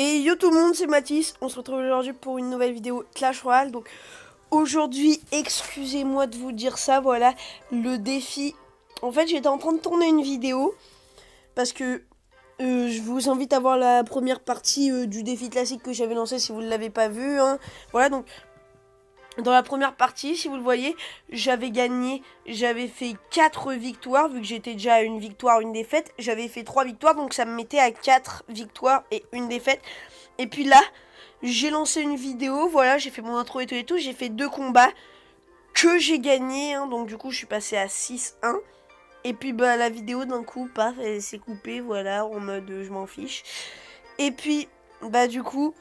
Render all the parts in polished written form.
Et yo tout le monde, c'est Mathis, on se retrouve aujourd'hui pour une nouvelle vidéo Clash Royale. Donc aujourd'hui, excusez-moi de vous dire ça, voilà, le défi. En fait, j'étais en train de tourner une vidéo parce que je vous invite à voir la première partie du défi classique que j'avais lancé si vous ne l'avez pas vu, hein. Voilà, donc dans la première partie, si vous le voyez, j'avais gagné, j'avais fait 4 victoires, vu que j'étais déjà à une victoire, une défaite. J'avais fait 3 victoires, donc ça me mettait à 4 victoires et une défaite. Et puis là, j'ai lancé une vidéo, voilà, j'ai fait mon intro et tout, j'ai fait 2 combats que j'ai gagné, hein, donc du coup je suis passé à 6-1. Et puis bah la vidéo d'un coup, paf, elle s'est coupée, voilà, en mode je m'en fiche. Et puis, bah du coup...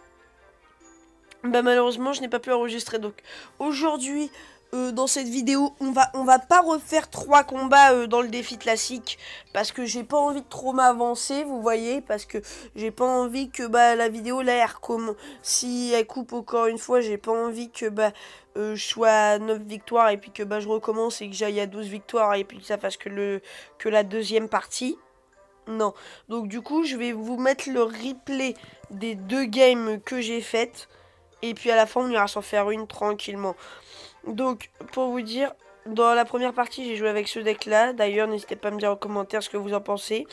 Bah malheureusement je n'ai pas pu enregistrer, donc aujourd'hui dans cette vidéo on va pas refaire 3 combats dans le défi classique parce que j'ai pas envie de trop m'avancer, vous voyez, parce que j'ai pas envie que bah la vidéo là si elle coupe encore une fois, j'ai pas envie que je sois à 9 victoires et puis que je recommence et que j'aille à 12 victoires et puis que ça fasse que la deuxième partie. Non, donc du coup je vais vous mettre le replay des 2 games que j'ai faites. Et puis à la fin, on ira s'en faire une tranquillement. Donc, pour vous dire, dans la première partie, j'ai joué avec ce deck-là. D'ailleurs, n'hésitez pas à me dire en commentaire ce que vous en pensez.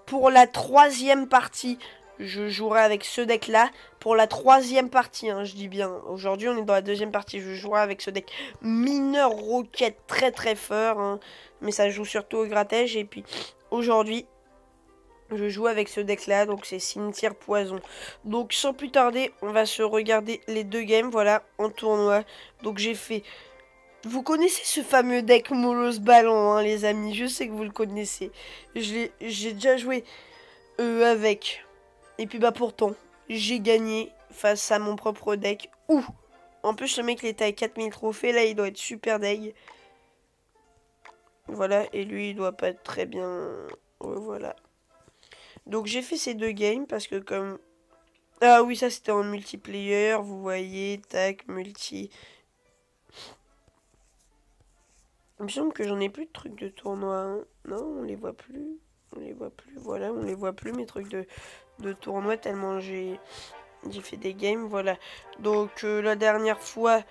Pour la troisième partie, je jouerai avec ce deck-là. Pour la troisième partie, hein, je dis bien. Aujourd'hui, on est dans la deuxième partie. Je jouerai avec ce deck mineur roquette très très fort. Hein, mais ça joue surtout au grattage. Et puis, aujourd'hui... je joue avec ce deck là, donc c'est cimetière poison. Donc sans plus tarder, on va se regarder les 2 games, voilà, en tournoi. Donc j'ai fait... Vous connaissez ce fameux deck Molos Ballon, hein, les amis, je sais que vous le connaissez. J'ai déjà joué avec. Et puis bah pourtant, j'ai gagné face à mon propre deck. Ouh, en plus le mec il était à 4000 trophées, là il doit être super deg. Voilà, et lui il doit pas être très bien... Ouais, voilà. Donc j'ai fait ces 2 games parce que comme... Ah oui, ça c'était en multiplayer, vous voyez, tac, multi. Il me semble que j'en ai plus de trucs de tournoi, hein. Non, on les voit plus. On les voit plus, voilà, on les voit plus mes trucs de tournoi tellement j'ai fait des games, voilà. Donc la dernière fois...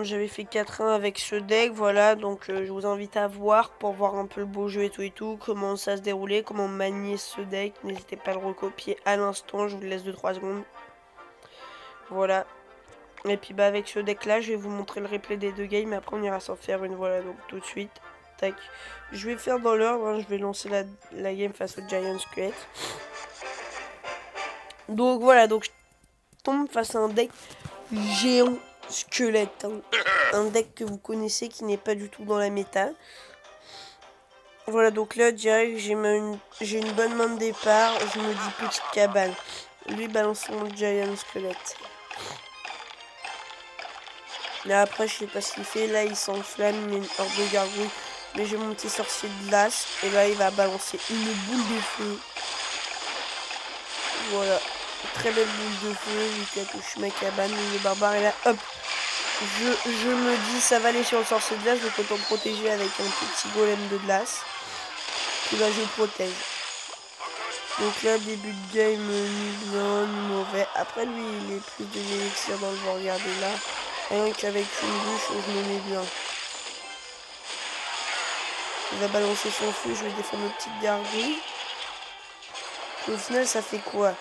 j'avais fait 4-1 avec ce deck, voilà, donc je vous invite à voir pour voir un peu le beau jeu et tout, comment ça se déroulait, comment manier ce deck. N'hésitez pas à le recopier à l'instant, je vous laisse 2-3 secondes. Voilà. Et puis bah avec ce deck là, je vais vous montrer le replay des 2 games, après on ira s'en faire une, voilà, donc tout de suite. Tac. Je vais faire dans l'ordre, hein, je vais lancer la game face au Giant Squelette. Donc voilà, donc je tombe face à un deck géant squelette, hein. Un deck que vous connaissez qui n'est pas du tout dans la méta. Voilà, donc là direct j'ai une bonne main de départ, je me dis petite cabane. Lui balance mon Giant Squelette. Là après je sais pas ce qu'il fait, là il s'enflamme, il met une horde de gargouilles. Mais j'ai mon petit sorcier de glace et là il va balancer une boule de feu. Voilà, très belle boule de feu, il touche ma cabane, le barbare est là, hop. Je me dis, ça va aller sur le sorcier de glace, donc autant protéger avec un petit golem de glace. Puis là, je protège. Donc là, début de game, ni bien, ni mauvais. Après, lui, il est plus de l'élixir dans le vent. Regardez là. Rien qu'avec une bouche, je me mets bien. Il va balancer son feu, je vais défendre mes petites gargouilles. Au final, ça fait quoi?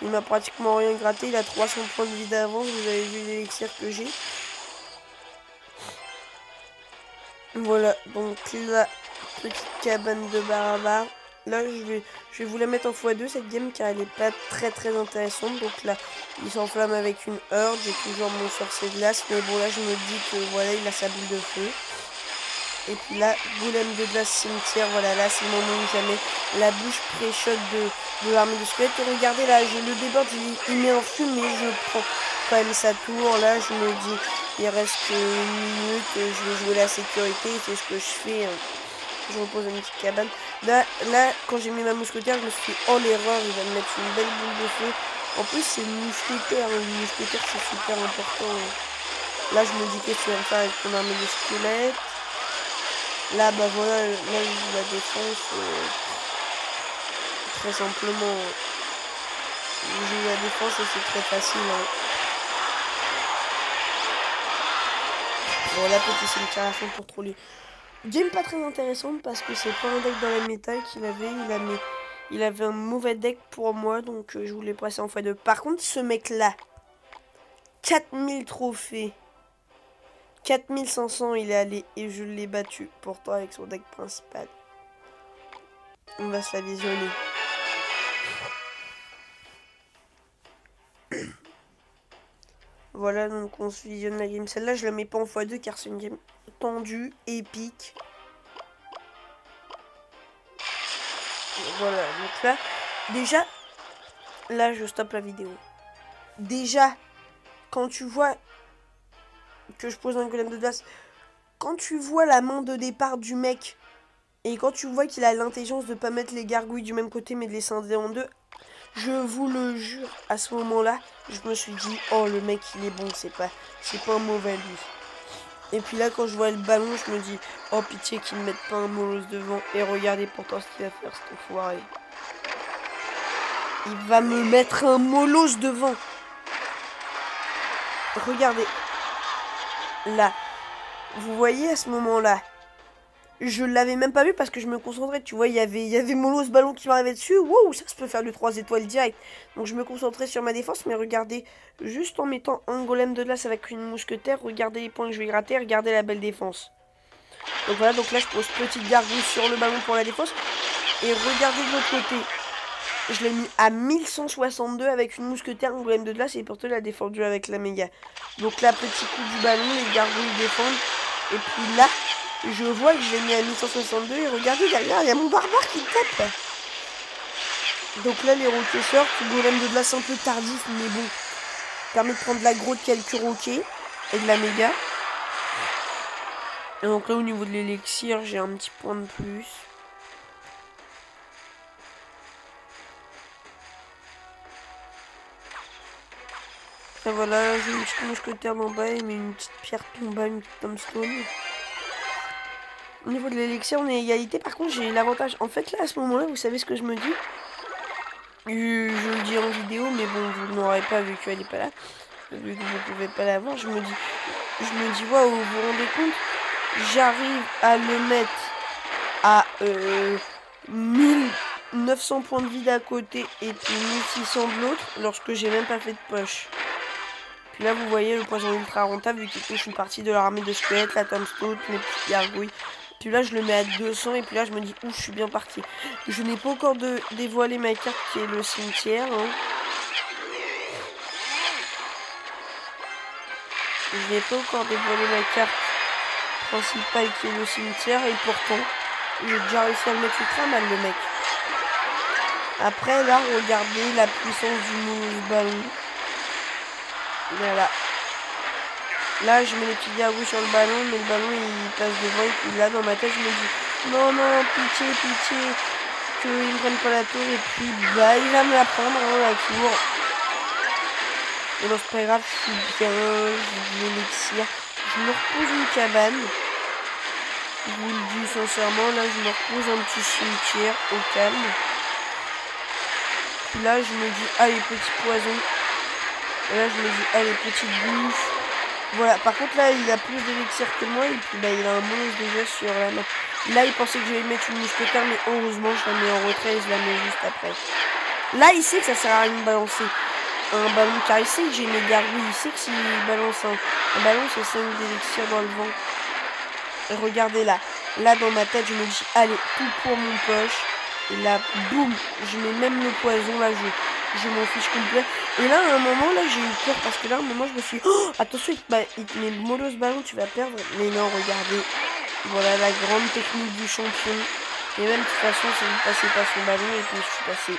Il m'a pratiquement rien gratté. Il a 300 points de vie d'avance. Vous avez vu l'élixir que j'ai. Voilà, donc la petite cabane de barbare. Là, je vais vous la mettre en x2 cette game car elle est pas très intéressante. Donc là, il s'enflamme avec une horde. J'ai toujours mon sorcier de glace. Mais bon, là, je me dis que voilà, il a sa boule de feu. Et puis là, golem de glace cimetière. Voilà, là, c'est le moment où jamais la bouche pré-shot de l'armée de squelette. Et regardez là, je le déborde, il met un feu, mais je prends quand même sa tour. Là, je me dis, il reste une minute, je vais jouer la sécurité, c'est ce que je fais. Je repose une petite cabane. Là quand j'ai mis ma mousquetaire, je me suis dit, oh l'erreur, il va me mettre une belle boule de feu. En plus, c'est une mousquetaire, une mousquetaire, c'est super important. Là, je me dis, qu'est-ce que tu vas me faire avec ton armée de squelette? Là, bah voilà, là, je joue la défense. Très simplement. défense et c'est très facile. Hein. Bon, là, petit cimetière à la fin pour troller. Game pas très intéressante parce que c'est pas un deck dans la méta qu'il avait. Il avait un mauvais deck pour moi, donc je voulais passer en x2. Par contre, ce mec-là, 4000 trophées. 4500 il est allé et je l'ai battu. Pourtant avec son deck principal. On va se la visionner. Voilà, donc on se visionne la game. Celle-là, je la mets pas en x2 car c'est une game tendue, épique. Voilà, donc là, déjà, là, je stoppe la vidéo. Déjà, quand tu vois que je pose un golem de glace, quand tu vois la main de départ du mec, et quand tu vois qu'il a l'intelligence de pas mettre les gargouilles du même côté, mais de les scinder en deux, je vous le jure, à ce moment-là, je me suis dit, oh, le mec, il est bon, c'est pas un mauvais, lui. Et puis là, quand je vois le ballon, je me dis, oh, pitié qu'il ne mette pas un molosse devant. Et regardez pourtant ce qu'il va faire, cet enfoiré. Il va me mettre un molosse devant. Regardez. Là. Vous voyez à ce moment-là. Je l'avais même pas vu parce que je me concentrais. Tu vois, il y avait molosse ballon qui m'arrivait dessus. Wow, ça se peut faire du 3 étoiles direct. Donc je me concentrais sur ma défense. Mais regardez, juste en mettant un golem de glace avec une mousquetaire, regardez les points que je vais gratter. Regardez la belle défense. Donc voilà, donc là je pose petite gargouille sur le ballon pour la défense. Et regardez de l'autre côté. Je l'ai mis à 1162 avec une mousquetaire, un golem de glace. Et pourtant il a défendu avec la méga. Donc là, petit coup du ballon, les gargouilles défendent. Et puis là, je vois que je l'ai mis à 1162 et regardez derrière, il y a mon barbare qui tape. Donc là, les roquets sortent, golem de glace un peu tardif, mais bon, permet de prendre l'aggro de quelques roquets et de la méga. Et donc là, au niveau de l'élixir, j'ai un petit point de plus. Et voilà, j'ai une petite mousquetaire d'en bas, mais une petite pierre tombale, une petite tombstone. Au niveau de l'élixir, on est égalité. Par contre, j'ai l'avantage. En fait, là, à ce moment-là, vous savez ce que je me dis. Je le dis en vidéo, mais bon, vous ne l'aurez pas vu qu'elle n'est pas là. Vu que vous ne pouvez pas la voir, je me dis, waouh, vous vous rendez compte? J'arrive à le mettre à 1900 points de vie d'un côté et puis 1600 de l'autre, lorsque j'ai même pas fait de poche. Puis là, vous voyez le poison ultra rentable, vu qu'il touche une partie de l'armée de squelettes, la tombstone, les petites gargouilles. Puis là, je le mets à 200 et puis là, je me dis, ouf, je suis bien parti. Je n'ai pas encore dévoilé ma carte qui est le cimetière. Hein. Je n'ai pas encore dévoilé ma carte principale qui est le cimetière et pourtant, j'ai déjà réussi à le mettre ultra mal, le mec. Après, là, regardez la puissance du ballon. Voilà. Là, je mets les petits gargouilles sur le ballon, mais le ballon, il passe devant. Et puis là, dans ma tête, je me dis, non, non, pitié, pitié, qu'il ne prenne pas la tour. Et puis, bah, il va me la prendre, hein, la tour. Et non, c'est pas grave, je suis bien, j'ai de l'élixir. Je me repose une cabane. Je vous le dis sincèrement, là, je me repose un petit cimetière au calme. Puis là, je me dis, allez, petit poison. Et là, je me dis, allez, petite bouffe. Voilà, par contre, là, il a plus d'élixir que moi. Et puis, bah, il a un monstre déjà sur la map. Là, il pensait que j'allais mettre une mousquetaire, mais heureusement, je la mets en retrait et je la mets juste après. Là, il sait que ça sert à rien de balancer un ballon, car il sait que j'ai mes gargouilles. Il sait que s'il balance un ballon, c'est 5 d'élixir dans le vent. Et regardez là. Là, dans ma tête, je me dis, allez, tout pour mon poche. Et là, boum, je mets même le poison, là, je m'en fiche complet. Et là, à un moment, là, j'ai eu peur, parce que là, à un moment, je me suis dit, oh, attention, il te met mollo ce ballon, tu vas perdre. Mais non, regardez, voilà la grande technique du champion. Et même, de toute façon, si vous passez pas son ballon, et puis je suis passé.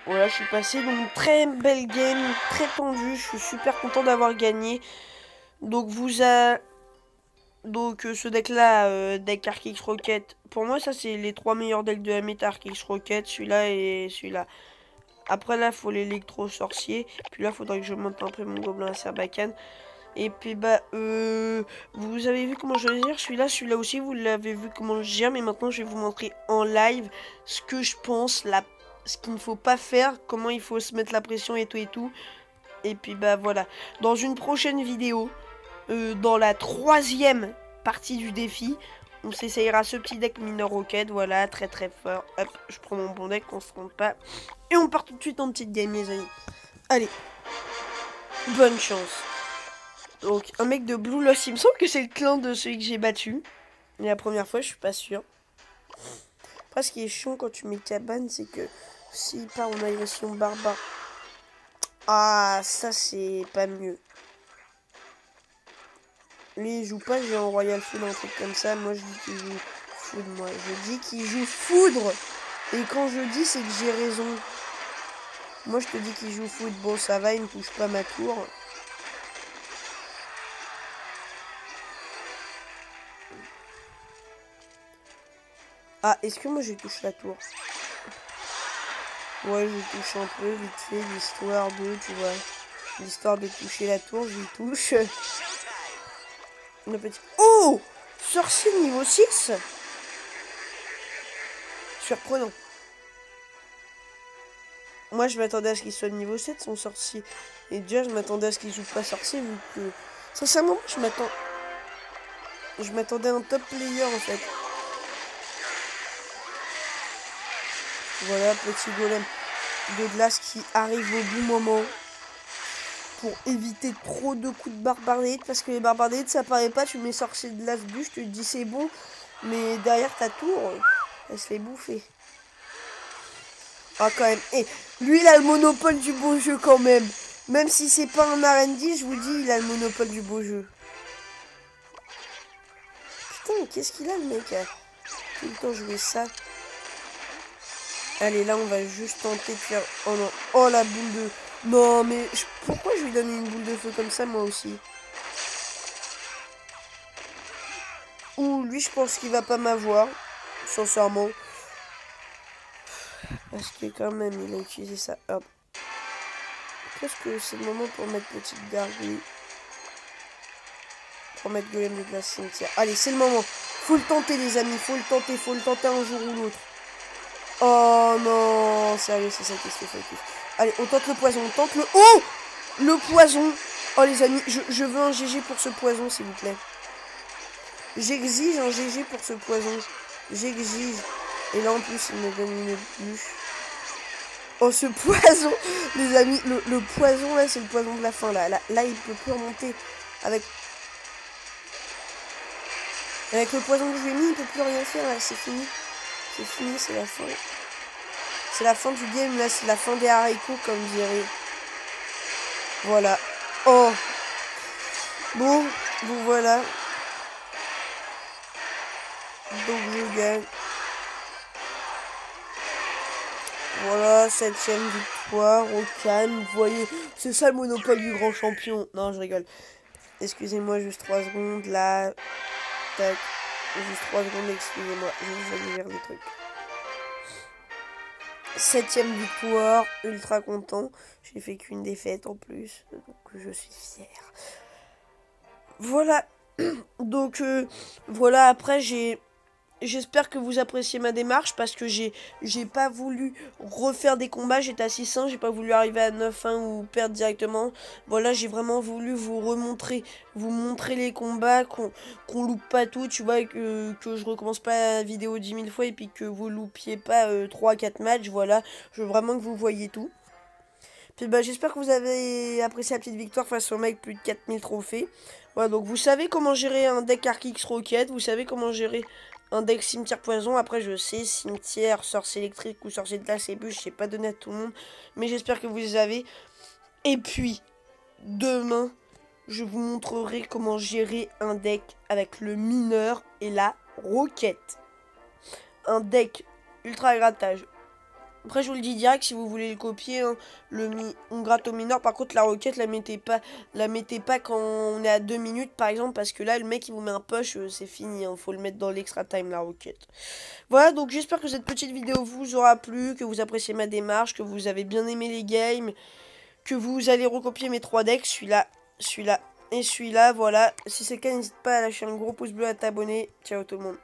Voilà, je suis passé, donc très belle game, très tendue, je suis super content d'avoir gagné. Donc, ce deck là, deck Arc-X Rocket, pour moi ça c'est les 3 meilleurs decks de la méta, Arc-X Rocket, celui-là et celui-là. Après là faut l'électro sorcier, puis là faudrait que je monte un peu mon gobelin à Sarbacane. Et puis bah vous avez vu comment je le gère, celui-là aussi vous l'avez vu comment je gère, mais maintenant je vais vous montrer en live ce que je pense, la ce qu'il ne faut pas faire, comment il faut se mettre la pression et tout et tout. Et puis bah voilà, dans une prochaine vidéo, dans la 3e partie du défi, on s'essayera ce petit deck mineur roquette, voilà, très très fort. Hop, je prends mon bon deck, on se trompe pas. Et on part tout de suite en petite game les amis. Allez, bonne chance. Donc un mec de Blue Lost, il me semble que c'est le clan de celui que j'ai battu. Mais la première fois, je suis pas sûre. Après, ce qui est chiant quand tu mets cabane, c'est que s'il part en agression barbare. Ah, ça c'est pas mieux. Lui il joue pas géant royal foudre, un truc comme ça. Moi je dis qu'il joue foudre, moi. Je dis qu'il joue foudre. Et quand je dis, c'est que j'ai raison. Moi je te dis qu'il joue foudre. Bon, ça va, il ne touche pas ma tour. Ah, est-ce que moi je touche la tour? Ouais, je touche un peu, vite fait, l'histoire de, tu vois. L'histoire de toucher la tour, je touche. Le petit... Oh! Sorcier niveau 6? Surprenant. Moi, je m'attendais à ce qu'il soit niveau 7, son sorcier. Et déjà, je m'attendais à ce qu'il joue pas sorcier, vu que... Sincèrement, je m'attendais à un top player, en fait. Voilà, petit golem de glace qui arrive au bon moment. Pour éviter trop de coups de barbardite. Parce que les barbardites, ça paraît pas. Tu mets sorcier de glace bûche, tu te dis c'est bon. Mais derrière ta tour, elle se fait bouffer. Ah, quand même. Et lui, il a le monopole du beau jeu quand même. Même si c'est pas un R&D, je vous dis, il a le monopole du beau jeu. Putain, qu'est-ce qu'il a le mec? Tout le temps jouer ça. Allez, là, on va juste tenter de faire... Oh non. Oh, la boule de... Non, mais... Pourquoi je lui donne une boule de feu comme ça, moi aussi? Ouh, lui, je pense qu'il va pas m'avoir. Sincèrement. Parce que quand même, il a utilisé ça. Hop. Qu'est-ce que c'est le moment pour mettre petite gargouille? Pour mettre golem de glace cimetière. Allez, c'est le moment. Faut le tenter, les amis. Faut le tenter un jour ou l'autre. Oh non, sérieux, c'est ça qui se fait. Allez, on tente le poison, on tente le... Oh! Le poison. Oh les amis, je veux un GG pour ce poison, s'il vous plaît. J'exige un GG pour ce poison. J'exige. Et là, en plus, il me donne une bûche. Oh, ce poison. Les amis, le poison, là, c'est le poison de la fin. Là, il peut plus remonter. Avec le poison que je lui ai mis, il peut plus rien faire. Là, c'est fini. C'est fini, c'est la fin. C'est la fin du game, là. C'est la fin des haricots, comme dirait. Voilà. Oh. Bon, vous voilà. Donc je gagne. Voilà, 7ème victoire au calme. Vous voyez, c'est ça le monopole du grand champion. Non, je rigole. Excusez-moi, juste 3 secondes. Là. Tac. Juste 3 secondes, excusez-moi. Je vais lire les trucs. 7ème victoire. Ultra content. J'ai fait qu'une défaite en plus. Donc je suis fière. Voilà. Donc voilà, après j'espère que vous appréciez ma démarche parce que j'ai pas voulu refaire des combats, j'étais à 6-1, j'ai pas voulu arriver à 9-1 ou perdre directement. Voilà, j'ai vraiment voulu vous montrer les combats, qu'on loupe pas tout, tu vois, que je recommence pas la vidéo 10 000 fois et puis que vous loupiez pas 3-4 matchs, voilà. Je veux vraiment que vous voyez tout. Puis bah j'espère que vous avez apprécié la petite victoire face au mec, plus de 4000 trophées. Voilà, donc vous savez comment gérer un deck Arc-X Rocket, vous savez comment gérer un deck cimetière poison. Après je sais, cimetière, sorcier électrique ou sorcier de glace et bûche, je sais pas donné à tout le monde. Mais j'espère que vous les avez. Et puis, demain, je vous montrerai comment gérer un deck avec le mineur et la roquette. Un deck ultra grattage. Après, je vous le dis direct, si vous voulez le copier, hein, on gratte au mineur. Par contre, la roquette, la mettez pas quand on est à 2 minutes, par exemple, parce que là, le mec, il vous met un push, c'est fini. Hein, faut le mettre dans l'extra time, la roquette. Voilà, donc j'espère que cette petite vidéo vous aura plu, que vous appréciez ma démarche, que vous avez bien aimé les games, que vous allez recopier mes 3 decks, celui-là et celui-là. Voilà, si c'est le cas, n'hésite pas à lâcher un gros pouce bleu, à t'abonner. Ciao tout le monde.